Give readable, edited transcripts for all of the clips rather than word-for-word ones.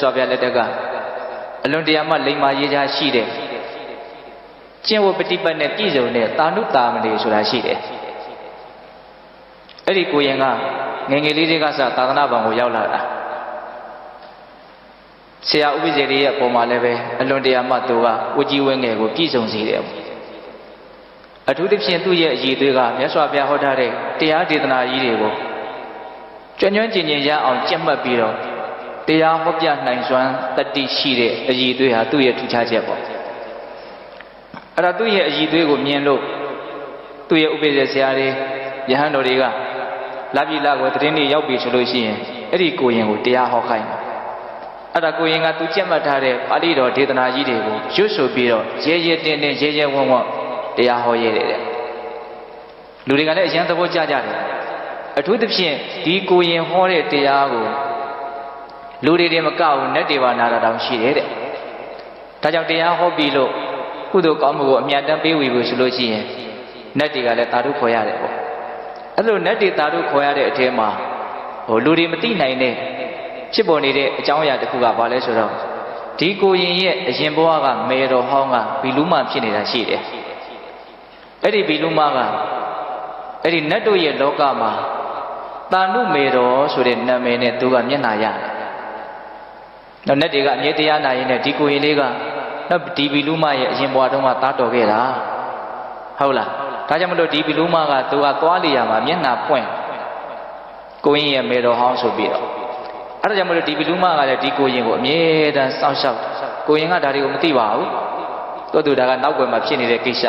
စွာပြလက်တကအလွန်တရာမှလိမ္မာရေးချရှိတဲ့ကျင့်ဝတ်ပฏิပတ်နဲ့ပြည့်စုံတဲ့တာနုတာမဏေဆိုတာရှိတယ်အဲ့ဒီကိုရင်ကငယ်ငယ်လေးတွေကစသာသနာ့ဘောင်ကိုရောက်လာတာဆရာဥပ္ပဇေရီရဲ့ပုံမှာလည်းပဲအလွန်တရာမှသူကဝကြီးဝဲငယ်ကိုပြည့်စုံစေတယ်အထူးသဖြင့်သူ့ရဲ့အည်သွေးကမြတ်စွာဘုရားဟောထားတဲ့တရားဒေသနာကြီးတွေကိုကျွမ်းကျွမ်းကျင်ကျင်ရအောင်ကြက်မှတ်ပြီးတော့တရားဟောပြနိုင်စွမ်းတတိရှိတဲ့အည်သွေးဟာသူ့ရဲ့ထူးခြားချက်ပေါ့အဲ့ဒါသူ့ရဲ့အည်သွေးကိုမြင်လို့သူ့ရဲ့ဥပ္ပဇေဆရာတွေယဟန်တော်တွေကလာပြီလာကိုသတင်းတွေရောက်ပြီဆိုလို့ရှိရင်အဲ့ဒီကိုရင်ကိုတရားဟောခိုင်းတယ်အဲ့ဒါကိုရင်ကသူကြက်မှတ်ထားတဲ့ပါဠိတော်ဒေသနာကြီးတွေကိုရွတ်ဆိုပြီးတော့ရဲရဲတင်းတင်းရဲရဲဝံ့ဝံ့တရားဟောရဲတယ်လူတွေကလည်းအရင်သဘောကျကြတယ်အထူးသဖြင့်ဒီကိုရင်ဟောတဲ့တရားကိုလူတွေမကဘူးနတ်တွေပါနာတာတောင်ရှိတယ်တဲ့ဒါကြောင့်တရားဟောပြီးလို့ကုသိုလ်ကောင်းမှုကိုအမြတ်တမ်းပေးဝေဖို့ဆိုလို့ရှိရင်နတ်တွေကလည်းသာဓုခေါ်ရတယ်ပေါ့အဲ့လိုနတ်တွေသာဓုခေါ်ရတဲ့အထဲမှာလူတွေမသိနိုင်တဲ့ဖြစ်ပေါ်နေတဲ့အကြောင်းအရာတစ်ခုကဘာလဲဆိုတော့ဒီကိုရင်ရဲ့အရင်ဘဝကမေတော်ဟောင်းကဘီလူမဖြစ်နေတာရှိတယ်အဲ့ဒီဘီလူမကအဲ့ဒီနတ်တို့ရဲ့လောကမှာတာနုမေတော်ဆိုတဲ့နာမည်နဲ့သူကမျက်နှာရတယ်နောက်နတ်တွေကအမြဲတရားနာရင်လည်းဒီကိုရင်လေးကနောက်ဒီဘီလူမရဲ့အရင်ဘဝတုန်းကသားတော်ခဲ့တာဟုတ်လားဒါကြောင့်မလို့ဒီဘီလူမကသူကသွားလျာမှာမျက်နှာပွင့်ကိုရင်ရဲ့မေတော်ဟောင်းဆိုပြီးတော့အဲ့ဒါကြောင့်မလို့ဒီဘီလူမကလည်းဒီကိုရင်ကိုအမြဲတမ်းစောင့်ရှောက်ကိုရင်ကဒါတွေကိုမသိပါဘူးသူဒါကနောက်ွယ်မှာဖြစ်နေတဲ့ကိစ္စ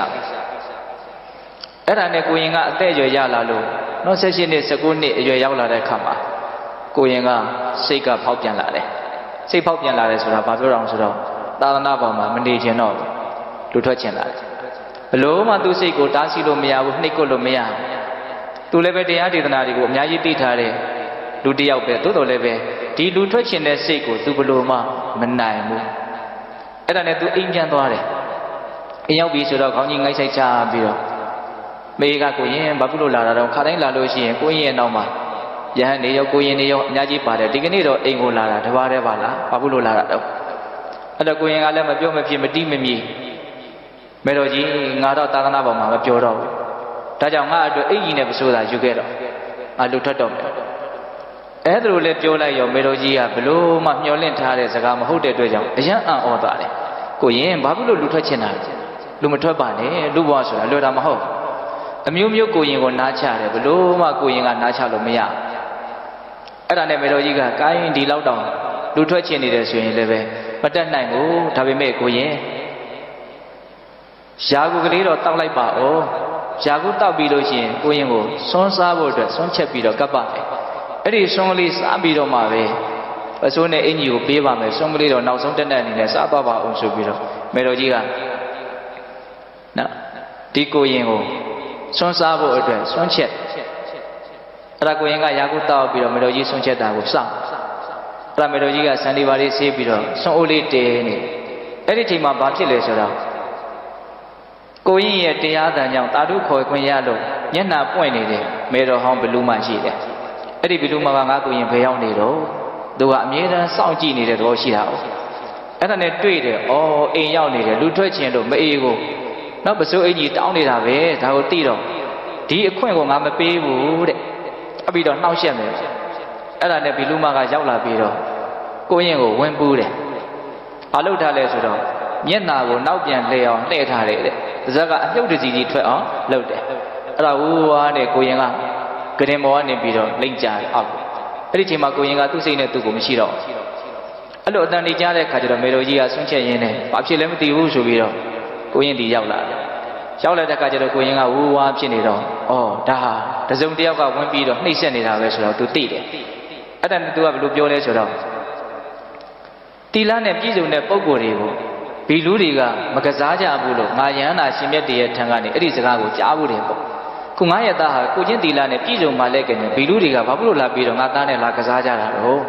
အဲ့ဒါနဲ့ကိုရင်ကအသက်အရွယ်ရလာလို့နော်16နှစ်19နှစ်အရွယ်ရောက်လာတဲ့အခါမှာကိုရင်ကစိတ်ကဖောက်ပြန်လာတယ်စိတ်ဖောက်ပြန်လာတယ်ဆိုတာဘာပြောတော့ဆိုတော့သာသနာ့ဘောင်မှာမနေချင်တော့လူထွက်ချင်လာတယ်ဘလို့မှသူ့စိတ်ကိုတားဆီးလို့မရဘူးနှိပ်ကွပ်လို့မရဘူးသူလည်းပဲတရားဒေသနာတွေကိုအများကြီးသိထားတယ်လူတယောက်ပဲသို့တော်လည်းပဲဒီလူထွက်ချင်တဲ့စိတ်ကိုသူဘလို့မှမနိုင်ဘူးအဲ့ဒါနဲ့သူအိမ်ပြန်သွားတယ်အိမ်ရောက်ပြီဆိုတော့ခေါင်းကြီးငိုက်ဆိုင်ချပြီးတော့မေကကိုရင်ဘာဖြစ်လို့လာတာတော့ခါတိုင်းလာလို့ရှိရင်ကိုရင်ရဲ့နောက်မှာယဟန်နေရောကိုရင်နေရောအများကြီးပါတယ်ဒီကနေ့တော့အိမ်ကိုလာတာတပါးတည်းပါလားဘာဖြစ်လို့လာတာတော့အဲ့တော့ကိုရင်ကလည်းမပြောမဖြစ်မတိမမြည်မေတော်ကြီးငါတော့သာသနာပေါ်မှာမပြောတော့ဘူးဒါကြောင့်ငါအတွက်အိမ်ကြီးနဲ့ပစိုးတာယူခဲ့တော့ငါလူထွက်တော့မယ်အဲ့ဒါလိုလည်းပြောလိုက်ရောမေတော်ကြီးကဘလို့မှမျောလင့်ထားတဲ့စကားမဟုတ်တဲ့အတွက်ကြောင့်အယံအံ့ဩသွားတယ်ကိုရင်ဘာဖြစ်လို့လူထွက်ချင်တာလူမထွက်ပါနဲ့လူဘဝဆိုတာလွယ်တာမဟုတ်အမျိုးမျိုးကိုရင်ကိုနားချတယ်ဘလို့မှကိုရင်ကနားချလို့မရအဲ့ဒါနဲ့မေတော်ကြီးကကိုင်းဒီလောက်တောင်လူထွက်ချင်နေတယ်ဆိုရင်လည်းပဲမတက်နိုင်ဘူးဒါပေမဲ့ကိုရင်ယာကုကလေးတော့တောက်လိုက်ပါဦးယာကုတောက်ပြီးလို့ရှိရင်ကိုရင်ကိုစွန်းစားဖို့အတွက်စွန်းချက်ပြီးတော့ကပ်ပါမယ်အဲ့ဒီစွန်းကလေးစားပြီးတော့မှပဲအစိုးနဲ့အင်ကြီးကိုပေးပါမယ်စွန်းကလေးတော့နောက်ဆုံးတက်တဲ့အနေနဲ့စားသွားပါအောင်ဆိုပြီးတော့မေတော်ကြီးကနော်ဒီကိုရင်ကိုစွန်းစားဖို့အတွက်စွန်းချက်အဲ့ဒါကိုရင်ကယာကုတောက်ပြီးတော့မေတော်ကြီးစွန်းချက်တာကိုစောင့်အဲ့ဒါမေတော်ကြီးကစံဒီပါလေးဆေးပြီးတော့စွန်းအိုးလေးတဲနေအဲ့ဒီချိန်မှာဘာဖြစ်လဲဆိုတော့ကိုရင်ရဲ့တရားတန်ကြောင့်တာဓုခေါ်ခွင့်ရလို့မျက်နှာပွင့်နေတဲ့မေတော်ဟောင်းဘလူးမှရှိတယ်အဲ့ဒီဘလူးမှကငါကိုရင်ဘယ်ရောက်နေတော့သူကအမြဲတမ်းစောင့်ကြည့်နေတဲ့သဘောရှိတာ哦အဲ့ဒါနဲ့တွေ့တယ်ဩအိမ်ရောက်နေတယ်လူထွက်ချင်လို့မအေးကိုနောက်ပစိုးအင်ကြီးတောင်းနေတာပဲဒါကိုသိတော့ဒီအခွင့်ကိုငါမပေးဘူးတဲ့အပြီးတော့နှောက်ရှက်မယ်အဲ့ဒါနဲ့ဘီလူမကရောက်လာပြီးတော့ကိုရင်ကိုဝင်ပူးတယ်ဘာလုပ်ထားလဲဆိုတော့မျက်နာကိုနောက်ပြန်လှည့်အောင်လှည့်ထားတယ်တဲ့ဇက်ကအမြုပ်တစီကြီးထွက်အောင်လုပ်တယ်အဲ့ဒါဝူဝါနဲ့ကိုရင်ကကရင်မောကနေပြီးတော့လိမ့်ကြတယ်အောက်အဲ့ဒီချိန်မှာကိုရင်ကသူ့စိတ်နဲ့သူ့ကိုမရှိတော့အဲ့လိုအတန်နေကြတဲ့ခါကျတော့မေတော်ကြီးကဆွန့်ချက်ရင်းနဲ့ဘာဖြစ်လဲမသိဘူးဆိုပြီးတော့ကိုရင်ဒီရောက်လာတယ်ရောက်လာတဲ့ခါကျတော့ကိုရင်ကဝူဝါဖြစ်နေတော့ဩဒါဟာတစုံတစ်ယောက်ကဝင်ပြီးတော့နှိပ်စက်နေတာပဲဆိုတော့သူသိတယ်အဲ့ဒါနဲ့သူကဘယ်လိုပြောလဲဆိုတော့တီလာနဲ့ပြည်စုံတဲ့ပုံကိုယ်တွေကိုဘီလူတွေကမကစားကြဘူးလို့ငါယန္တာရှင်မြတ်တရဲ့ထံကနေအဲ့ဒီစကားကိုကြားဘူးတယ်ပေါ့ခုငါရဲ့သားဟာကိုချင်းတီလာနဲ့ပြည်စုံမှလဲကနေဘီလူတွေကဘာဖြစ်လို့လာပြီးတော့ငါသားနဲ့လာကစားကြတာတော့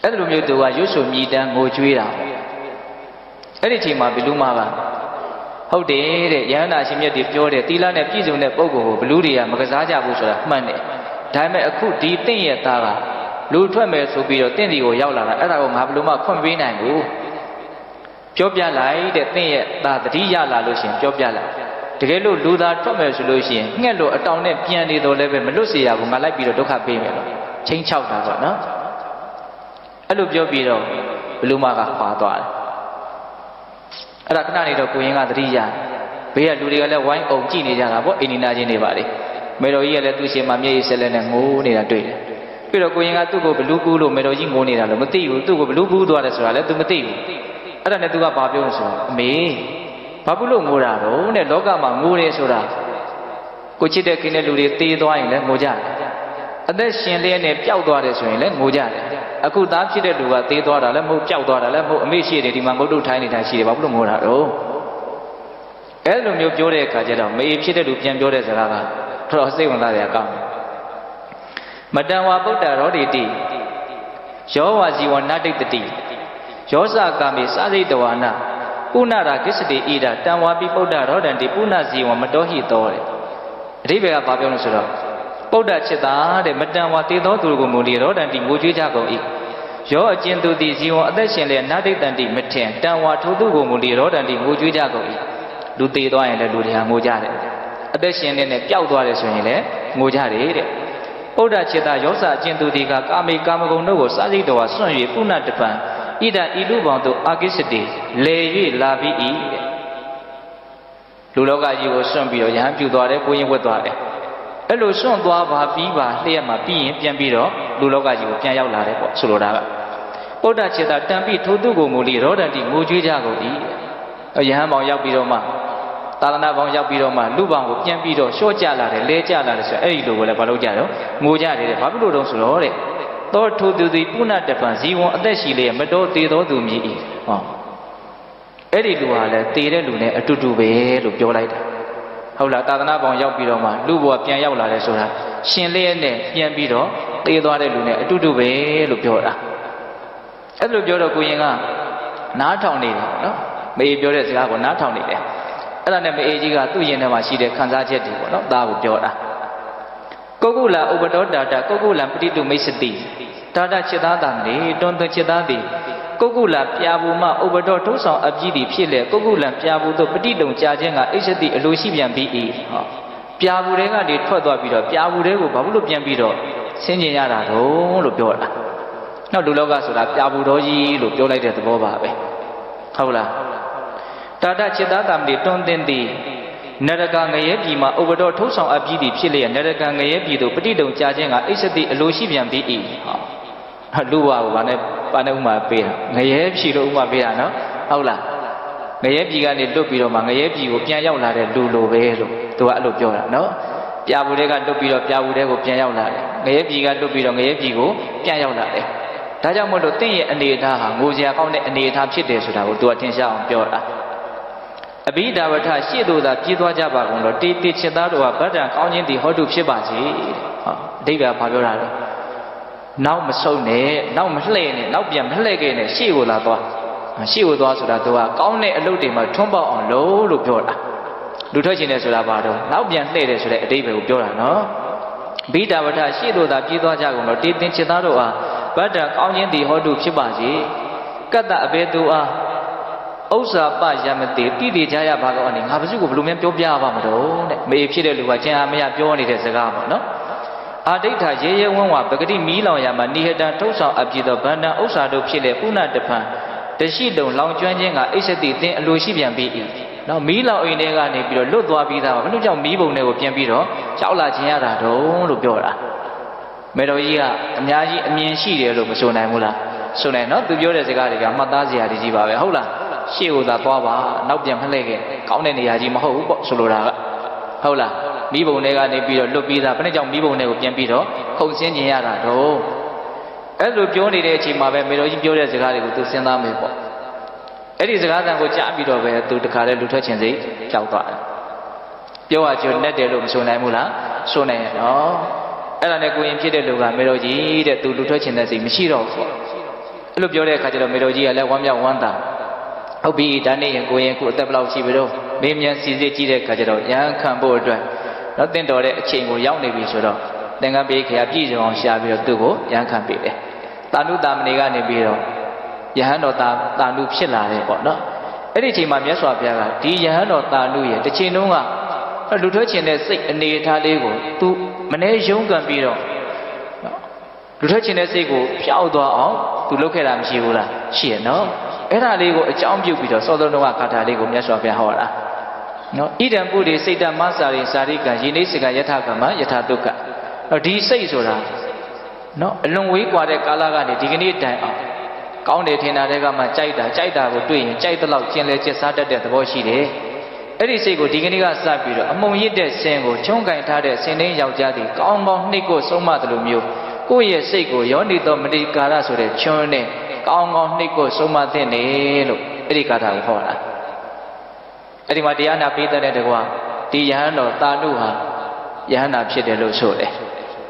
အဲ့ဒီလိုမျိုးသူကရွတ်ဆိုမြည်တမ်းငိုကြွေးတာအဲ့ဒီချိန်မှာဘီလူမကဟုတ်တယ်တဲ့ယန္တာရှင်မြတ်တပြောတယ်တီလာနဲ့ပြည်စုံတဲ့ပုံကိုဘီလူတွေကမကစားကြဘူးဆိုတာမှန်တယ်ဒါပေမဲ့အခုဒီတင့်ရဲ့သားက လူထွက်မယ်ဆိုပြီးတော့တင့်ဒီကိုရောက်လာတာအဲ့ဒါကိုငါဘယ်လိုမှခွင့်ပေးနိုင်ဘူးပြောပြလိုက်တဲ့တင့်ရဲ့ဒါတတိယလာလို့ရှိရင်ပြောပြလိုက်တကယ်လို့လူသားထွက်မယ်ဆိုလို့ရှိရင်ငှက်လို့အတောင်နဲ့ပြန်နေတော့လည်းပဲမလွတ်စေရဘူးငါလိုက်ပြီးတော့ဒုက္ခပေးမယ်လို့ချင်းချောက်တာပေါ့နော်အဲ့လိုပြောပြီးတော့ဘလူမကခွာသွားတယ်အဲ့ဒါခဏနေတော့ကိုရင်ကသတိရဘေးကလူတွေကလည်းဝိုင်းအောင်ကြည့်နေကြတာပေါ့အိမ်နီနာချင်းတွေပါလေမေတော်ကြီးကလည်းသူ့ရှင်မှာမျက်ရည်ဆက်လက်နဲ့ငိုးနေတာတွေ့တယ်ပြီးတော့ကိုရင်ကသူ့ကိုဘလူးကူးလို့မေတော်ကြီးငိုးနေတာလို့မသိဘူးသူ့ကိုဘလူးကူးသွားတယ်ဆိုတာလည်းသူမသိဘူးအဲ့ဒါနဲ့သူကဘာပြောလို့ဆိုတော့အမေဘာဖြစ်လို့ငိုတာတော့နဲ့လောကမှာငိုတယ်ဆိုတာကိုချစ်တဲ့ခင်တဲ့လူတွေတေးသွားရင်လည်းငိုကြတယ်အသက်ရှင်လျက်နဲ့ပျောက်သွားတယ်ဆိုရင်လည်းငိုကြတယ်အခုသားဖြစ်တဲ့လူကသေးသွားတာလည်းမဟုတ်ပျောက်သွားတာလည်းမဟုတ်အမေရှိတယ်ဒီမှာငုတ်တုတ်ထိုင်းနေတာရှိတယ်ဘာလို့ငိုတာတော့အဲ့လိုမျိုးပြောတဲ့အခါကျတော့မေဖြစ်တဲ့လူပြန်ပြောတဲ့စကားကတော်စိတ်ဝင်စားစရာကောင်းတယ်မတံဝါဗုဒ္ဓရောတိတိယောဝါဇီဝနတ္တိတတိယောဇကာမေစာရိတဝါနာပုဏ္ဏရာကိစ္စတိဣဒတံဝါပိဗုဒ္ဓရောတံတိပုဏ္ဏဇီဝမတောဟိတောတဲ့အဓိပ္ပာယ်ကဘာပြောလို့ဆိုတော့ဗုဒ္ဓจิตတဲ့မတန်ဝါတေသောသူကိုမူလီရောတန်တိငိုကြွေးကြကုန်၏ရောအကျဉ်သူသည်ဇီဝအသက်ရှင်လျက်နာတိတန်တိမထင်တန်ဝါထိုသူကိုမူလီရောတန်တိငိုကြွေးကြကုန်၏လူသေးသွားရင်လည်းလူတွေဟာငိုကြတယ်အသက်ရှင်နေတဲ့ပျောက်သွားတယ်ဆိုရင်လည်းငိုကြတယ်တဲ့ဗုဒ္ဓจิตရောစအကျဉ်သူသည်ကကာမေကာမဂုဏ်တို့ကိုစာစိတ်တော်ဆွန့်၍ပုဏ္ဏတပံဣဒဤလူပေါင်းတို့အာကိစ္စတိလေ၍လာပြီး၏တဲ့လူလောကကြီးကိုဆွန့်ပြီးတော့ယဟန်ပြုသွားတယ်ကိုရင်ဝတ်သွားတယ်အဲ့လိုစွန့်သွားပါပြီးပါလျှက်မှာပြီးရင်ပြန်ပြီးတော့လူလောကကြီးကိုပြန်ရောက်လာတယ်ပေါ့ဆိုလိုတာကဗုဒ္ဓခြေသာတန်ပြီးထိုသူကိုမူလီရောဒန်တိငိုကြွေးကြကုန်၏ယဟန်ပေါင်းရောက်ပြီးတော့မှသာသနာပေါင်းရောက်ပြီးတော့မှလူပေါင်းကိုပြန်ပြီးတော့လျှော့ကြလာတယ်လဲကြလာတယ်ဆိုအဲ့ဒီလိုကိုလည်းမလုပ်ကြတော့ငိုကြတယ်တဲ့ဘာဖြစ်လို့တုံးဆိုတော့တဲ့သောထိုသူသည်ပုဏ္ဏတပံဇီဝံအသက်ရှိလျက်မတော်သေးသောသူမြည်၏ဟောအဲ့ဒီလူဟာလည်းတည်တဲ့လူနဲ့အတူတူပဲလို့ပြောလိုက်တာဟုတ်လားသာသနာပေါင်းရောက်ပြီးတော့မှလူဘဝပြန်ရောက်လာတယ်ဆိုတာရှင်လျက်နဲ့ပြန်ပြီးတော့သေသွားတဲ့လူနဲ့အတူတူပဲလို့ပြောတာအဲ့လိုပြောတော့ကိုရင်ကနားထောင်နေတယ်နော်မေပြောတဲ့စကားကိုနားထောင်နေတယ်အဲ့ဒါနဲ့မေကြီးကသူ့ရင်ထဲမှာရှိတဲ့ခံစားချက်တွေပေါ့နော်ဒါကိုပြောတာကုက္ကုလဥပဒောတာတကုက္ကုလပတိတုမိတ်စတိတာတจิตသားတာနေတွန်တွန်จิตသားသည်ကုက္ကုလပြာဘူးမှဥပဒောထုဆောင်အပြီးသည်ဖြစ်လေကုက္ကုလပြာဘူးတို့ပတိတုံကြာခြင်းကအိစတိအလိုရှိပြန်ပြီး၏ဟောပြာဘူးတွေကနေထွက်သွားပြီးတော့ပြာဘူးတွေကိုဘာလို့ပြန်ပြီးတော့ဆင်းကျင်ရတာတော့လို့ပြောတာနောက်လူလောကဆိုတာပြာဘူးတော်ကြီးလို့ပြောလိုက်တဲ့သဘောပါပဲဟုတ်လားတာတจิตသားတာမီတွန်တင်သည်နရကငရဲပြည်မှာဥပဒောထုဆောင်အပြီးသည်ဖြစ်လေနရကငရဲပြည်တို့ပတိတုံကြာခြင်းကအိစတိအလိုရှိပြန်ပြီး၏ဟောလူဘဝကိုဗာနဲ့ပါနေဥမာပေးတာငရဲပြည်လို့ဥမာပေးတာနော်ဟုတ်လားငရဲပြည်ကနေလွတ်ပြီးတော့မှငရဲပြည်ကိုပြန်ရောက်လာတဲ့လူလိုပဲလို့သူကအဲ့လိုပြောတာနော်ပြာဘူးတွေကလွတ်ပြီးတော့ပြာဘူးတွေကိုပြန်ရောက်လာတယ်ငရဲပြည်ကလွတ်ပြီးတော့ငရဲပြည်ကိုပြန်ရောက်လာတယ်ဒါကြောင့်မို့လို့တင့်ရဲ့အနေအထားဟာငိုစရာကောင်းတဲ့အနေအထားဖြစ်တယ်ဆိုတာကိုသူကထင်ရှားအောင်ပြောတာအဘိဓါဝထရှေ့သို့သာပြေးသွားကြပါကုန်တော့တေတေချစ်သားတို့ဟာဗတ္တံကောင်းခြင်းသည်ဟောတုဖြစ်ပါစေဟောအဓိပ္ပာယ်ဘာပြောတာလဲနောက်မဆုံးနဲ့နောက်မလှည့်နဲ့နောက်ပြန်မလှည့်ခဲ့နဲ့ရှေ့ကိုလာသွားရှေ့ကိုသွားဆိုတာသူကကောင်းတဲ့အလုပ်တွေမှာထွန်းပေါက်အောင်လို့ပြောတာလူထွက်ရှင်တယ်ဆိုတာဘာတော့နောက်ပြန်လှည့်တယ်ဆိုတဲ့အဓိပ္ပာယ်ကိုပြောတာနော်ဘိဓါဝထရှေ့သို့သာပြေးသွားကြကုန်တော့တေသင်ချစ်သားတို့ဟာဗတ္တံကောင်းခြင်းသည်ဟောတုဖြစ်ပါစေကတ္တအဘေသူအားဥစ္စာပယမတိတိတိကြရပါကောအနေငါပစုကိုဘယ်လိုများပြောပြပါမလို့တဲ့မေဖြစ်တဲ့လူကကျန်အားမရပြောနေတဲ့စကားပေါ့နော်အာဒိဋ္ဌရေရဲဝန်းဝပဂတိမီးလောင်ရမှာနိဟတံထုတ်ဆောင်အပြည့်သောဗန္တံဥစ္စာတို့ဖြစ်လေပုဏ္ဏတပံတရှိတုံလောင်ကျွမ်းခြင်းကအိစတိသင်အလိုရှိပြန်ပြီး၏နော်မီးလောင်အိမ်ထဲကနေပြီးတော့လွတ်သွားပြီးသားပါဘယ်လိုကြောင့်မီးပုံတွေကိုပြန်ပြီးတော့ကြောက်လာခြင်းရတာတုံးလို့ပြောတာမေတော်ကြီးကအများကြီးအမြင်ရှိတယ်လို့မဆိုနိုင်ဘူးလားဆိုနိုင်နော်သူပြောတဲ့စကားတွေကမှတ်သားစရာကြီးပါပဲဟုတ်လားရှေ့ကိုသာသွားပါနောက်ပြန်မလှည့်ခဲ့ကောင်းတဲ့နေရာကြီးမဟုတ်ဘူးပေါ့ဆိုလိုတာကဟုတ်လားမိဘုံတွေကနေပြီးတော့လွတ်ပြီးသားဘယ်နဲ့ကြောင့်မိဘုံတွေကိုပြန်ပြီးတော့ခုန်ဆင်းခြင်းရတာတော့အဲ့လိုပြောနေတဲ့အချိန်မှာပဲမေတော်ကြီးပြောတဲ့စကားတွေကိုသူစဉ်းစားမယ်ပေါ့အဲ့ဒီစကားတန်ကိုကြားပြီးတော့ပဲသူတခါတည်းလူထွက်ခြင်းစိတ်ကြောက်သွားတယ်ပြောရကျွတ်နဲ့တယ်လို့မဆိုနိုင်ဘူးလားဆိုနိုင်ရနော်အဲ့ဒါနဲ့ကိုရင်ဖြစ်တဲ့လူကမေတော်ကြီးတဲ့သူလူထွက်ခြင်းတဲ့စိတ်မရှိတော့ဘူးအဲ့လိုပြောတဲ့အခါကျတော့မေတော်ကြီးကလည်းဝမ်းမြောက်ဝမ်းသာဟုတ်ပြီဒါနဲ့ရင်ကိုရင်ခုအသက်ဘယ်လောက်ရှိပြီတော့မင်းမြန်စီစစ်ကြည့်တဲ့အခါကျတော့ရဟန်းခံဖို့အတွက်တော့တင့်တော်တဲ့အချိန်ကိုရောက်နေပြီဆိုတော့ သင်္ကန်းပေးခရပြည့်စုံအောင်ရှာပြီးတော့သူ့ကိုရန်ခံပေးတယ်တာနုတာမဏေကနေပြီးတော့ယဟန်တော်တာနုဖြစ်လာတယ်ပေါ့နော်အဲ့ဒီအချိန်မှာမြတ်စွာဘုရားကဒီယဟန်တော်တာနုရဲ့တစ်ချိန်လုံးကလူထွက်ခြင်းတဲ့စိတ်အနေအထားလေးကိုသူမနေရုံးကန်ပြီးတော့လူထွက်ခြင်းတဲ့စိတ်ကိုဖျောက်သွားအောင်သူလုပ်ခဲ့တာမရှိဘူးလားရှိရနော်အဲ့ဒါလေးကိုအကြောင်းပြုပြီးတော့စောစောတုန်းကဂါထာလေးကိုမြတ်စွာဘုရားဟောတာနော်ဣဒံပုရိစိတ်တမစာရိစာရိကံယိနေစိကယထာကမ္မယထာတုက္ခဒီစိတ်ဆိုတာနော်အလွန်ဝေးကွာတဲ့ကာလကနေဒီကနေ့တိုင်အောင်ကောင်းတယ်ထင်တာတွေကမှကြိုက်တာကိုတွေ့ရင်ကြိုက်တဲ့လောက်ကျင်လဲကျက်စားတတ်တဲ့သဘောရှိတယ်အဲ့ဒီစိတ်ကိုဒီကနေ့ကစပြီးတော့အမုံရစ်တဲ့ဆင်းကိုချုံးကင်ထားတဲ့ဆင်းသိန်းယောက်ျားတွေကောင်းကောင်းနှိပ်ကိုဆုံးမတယ်လို့မျိုးကိုယ့်ရဲ့စိတ်ကိုယောနိတော်မတိကာရဆိုတဲ့ချွန်းနဲ့ကောင်းကောင်းနှိပ်ကိုဆုံးမသင့်တယ်လို့အဲ့ဒီကာထာကိုဟောတာအဲ့ဒီမှာတရားနာပေးတဲ့တကွာဒီယဟန်တော်တာနုဟာယဟန္တာဖြစ်တယ်လို့ဆိုတယ်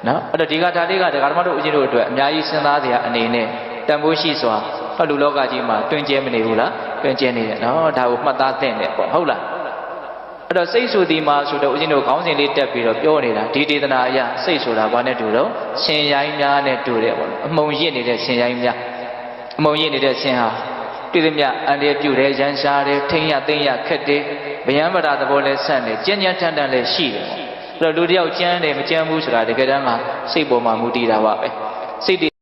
နော်အဲ့တော့ဒီကာထာလေးကဒကာဓမ္မတို့ဦးဇင်းတို့အတွက်အများကြီးစဉ်းစားစရာအနေနဲ့တန်ဖိုးရှိစွာဟောလူလောကကြီးမှာတွင်ကျဲမနေဘူးလားတွင်ကျဲနေတယ်နော်ဒါကိုမှတ်သားသင့်တယ်ပေါ့ဟုတ်လားအဲ့တော့စိတ်ဆိုဒီမှာဆိုတော့ဦးဇင်းတို့ခေါင်းစဉ်လေးတက်ပြီးတော့ပြောနေတာဒီဒေသနာအရစိတ်ဆိုတာဘာနဲ့တူတော့ရှင်ရိုင်းများနဲ့တူတယ်ပေါ့အမုံရစ်နေတဲ့ရှင်ရိုင်းများအမုံရစ်နေတဲ့ရှင်ဟာတွေ့သမျှအန္တရာယ်ပြုတယ်ရန်ရှားတယ်ထိမ့်ရသိမ့်ရခက်တယ်ဗျံပရာသဘောလဲဆန့်တယ်ကြမ်းကြမ်းထန်ထန်လဲရှိတယ်အဲ့တော့လူတယောက်ကြမ်းတယ်မကြမ်းဘူးဆိုတာတကယ်တမ်းကစိတ်ပေါ်မှာမူတည်တာပါပဲစိတ်